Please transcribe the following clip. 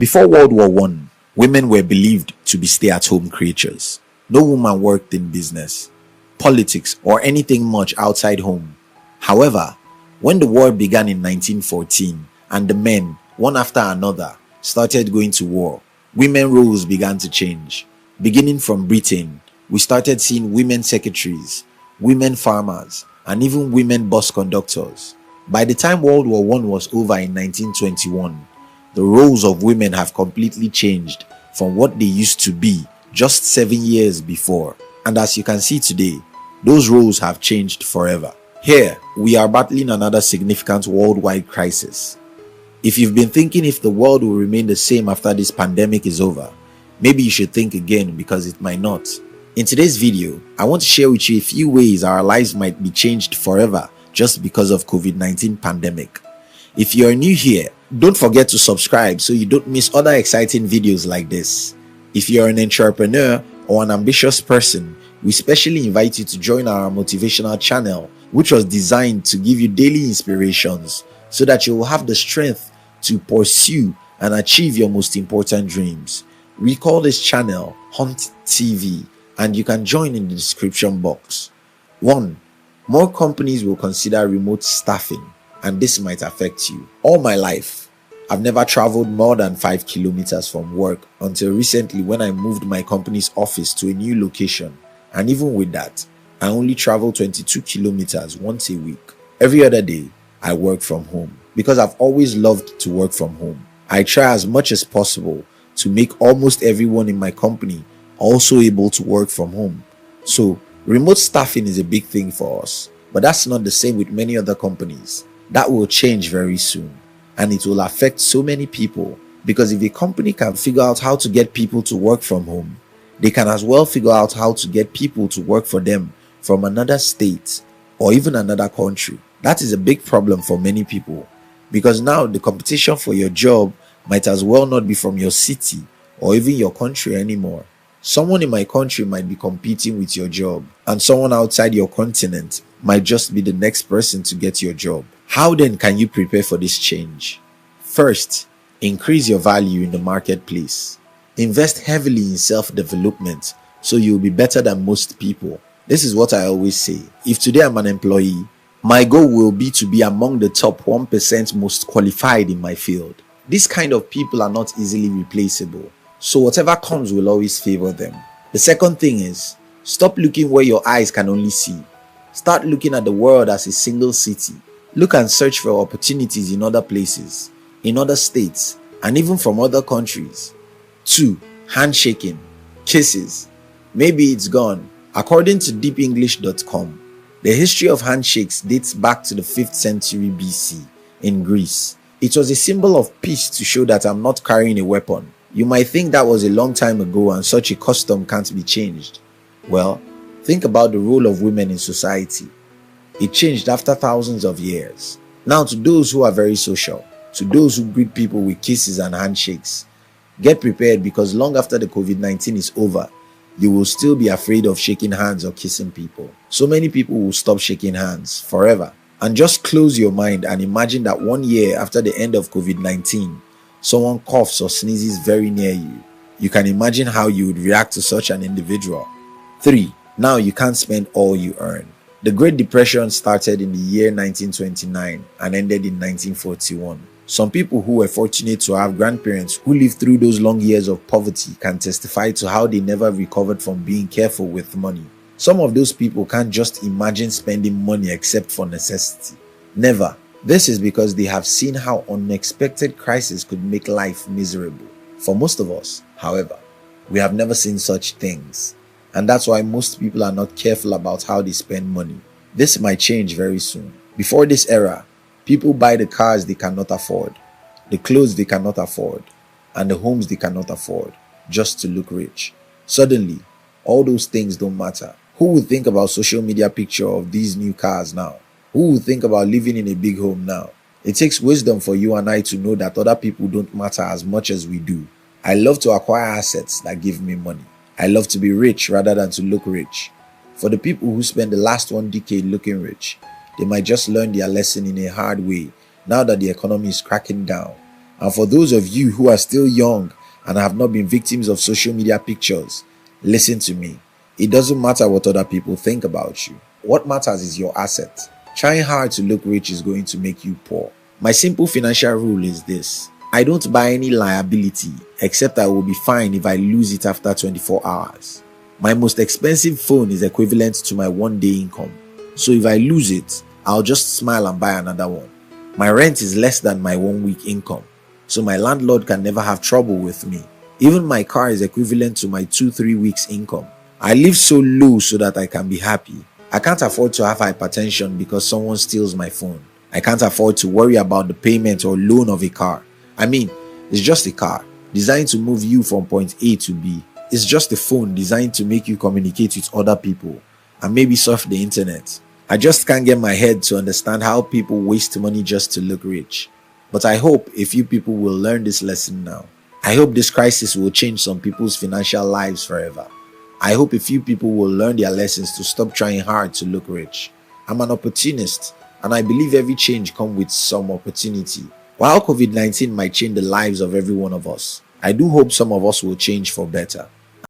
Before World War One, women were believed to be stay-at-home creatures. No woman worked in business, politics, or anything much outside home. However, when the war began in 1914 and the men, one after another, started going to war, women roles began to change. Beginning from Britain, we started seeing women secretaries, women farmers, and even women bus conductors. By the time World War One was over in 1921, the roles of women have completely changed from what they used to be just 7 years before. And as you can see today, those roles have changed forever. Here, we are battling another significant worldwide crisis. If you've been thinking if the world will remain the same after this pandemic is over, maybe you should think again because it might not. In today's video, I want to share with you a few ways our lives might be changed forever just because of COVID-19 pandemic. If you're new here, don't forget to subscribe so you don't miss other exciting videos like this. If you're an entrepreneur or an ambitious person, we specially invite you to join our motivational channel, which was designed to give you daily inspirations so that you will have the strength to pursue and achieve your most important dreams. We call this channel Hunt TV, and you can join in the description box. 1. More companies will consider remote staffing, and this might affect you. All my life, I've never traveled more than 5 kilometers from work until recently when I moved my company's office to a new location. And even with that, I only travel 22 kilometers once a week. Every other day, I work from home because I've always loved to work from home. I try as much as possible to make almost everyone in my company also able to work from home. So, remote staffing is a big thing for us, but that's not the same with many other companies. That will change very soon, and it will affect so many people, because if a company can figure out how to get people to work from home, they can as well figure out how to get people to work for them from another state or even another country. That is a big problem for many people, because now the competition for your job might as well not be from your city or even your country anymore. Someone in my country might be competing with your job, and someone outside your continent might just be the next person to get your job. How then can you prepare for this change? First, increase your value in the marketplace. Invest heavily in self-development so you'll be better than most people. This is what I always say. If today I'm an employee, my goal will be to be among the top 1% most qualified in my field. These kind of people are not easily replaceable, so whatever comes will always favor them. The second thing is, stop looking where your eyes can only see. Start looking at the world as a single city. Look and search for opportunities in other places, in other states, and even from other countries. 2. Handshaking. Kisses. Maybe it's gone. According to deepenglish.com, the history of handshakes dates back to the 5th century BC in Greece. It was a symbol of peace to show that I'm not carrying a weapon. You might think that was a long time ago and such a custom can't be changed. Well, think about the role of women in society. It changed after thousands of years. Now, to those who are very social, to those who greet people with kisses and handshakes, get prepared, because long after the COVID-19 is over, you will still be afraid of shaking hands or kissing people. So many people will stop shaking hands forever. And just close your mind and imagine that 1 year after the end of COVID-19, someone coughs or sneezes very near you. You can imagine how you would react to such an individual. 3. Now you can't spend all you earn. The Great Depression started in the year 1929 and ended in 1941. Some people who were fortunate to have grandparents who lived through those long years of poverty can testify to how they never recovered from being careful with money. Some of those people can't just imagine spending money except for necessity. Never. This is because they have seen how unexpected crises could make life miserable. For most of us, however, we have never seen such things. And that's why most people are not careful about how they spend money. This might change very soon. Before this era, people buy the cars they cannot afford, the clothes they cannot afford, and the homes they cannot afford, just to look rich. Suddenly, all those things don't matter. Who would think about social media picture of these new cars now? Who would think about living in a big home now? It takes wisdom for you and I to know that other people don't matter as much as we do. I love to acquire assets that give me money. I love to be rich rather than to look rich. For the people who spend the last 1 decade looking rich, they might just learn their lesson in a hard way now that the economy is cracking down And for those of you who are still young and have not been victims of social media pictures, listen to me. It doesn't matter what other people think about you. What matters is your asset. Trying hard to look rich is going to make you poor. My simple financial rule is this: I don't buy any liability except I will be fine if I lose it after 24 hours. My most expensive phone is equivalent to my one-day income. So if I lose it, I'll just smile and buy another one. My rent is less than my 1 week income, so my landlord can never have trouble with me. Even my car is equivalent to my 2-3 weeks income. I live so low so that I can be happy. I can't afford to have hypertension because someone steals my phone. I can't afford to worry about the payment or loan of a car. I mean, it's just a car designed to move you from point A to B. It's just a phone designed to make you communicate with other people and maybe surf the internet. I just can't get my head to understand how people waste money just to look rich. But I hope a few people will learn this lesson now. I hope this crisis will change some people's financial lives forever. I hope a few people will learn their lessons to stop trying hard to look rich. I'm an opportunist, and I believe every change comes with some opportunity. While COVID-19 might change the lives of every one of us, I do hope some of us will change for better.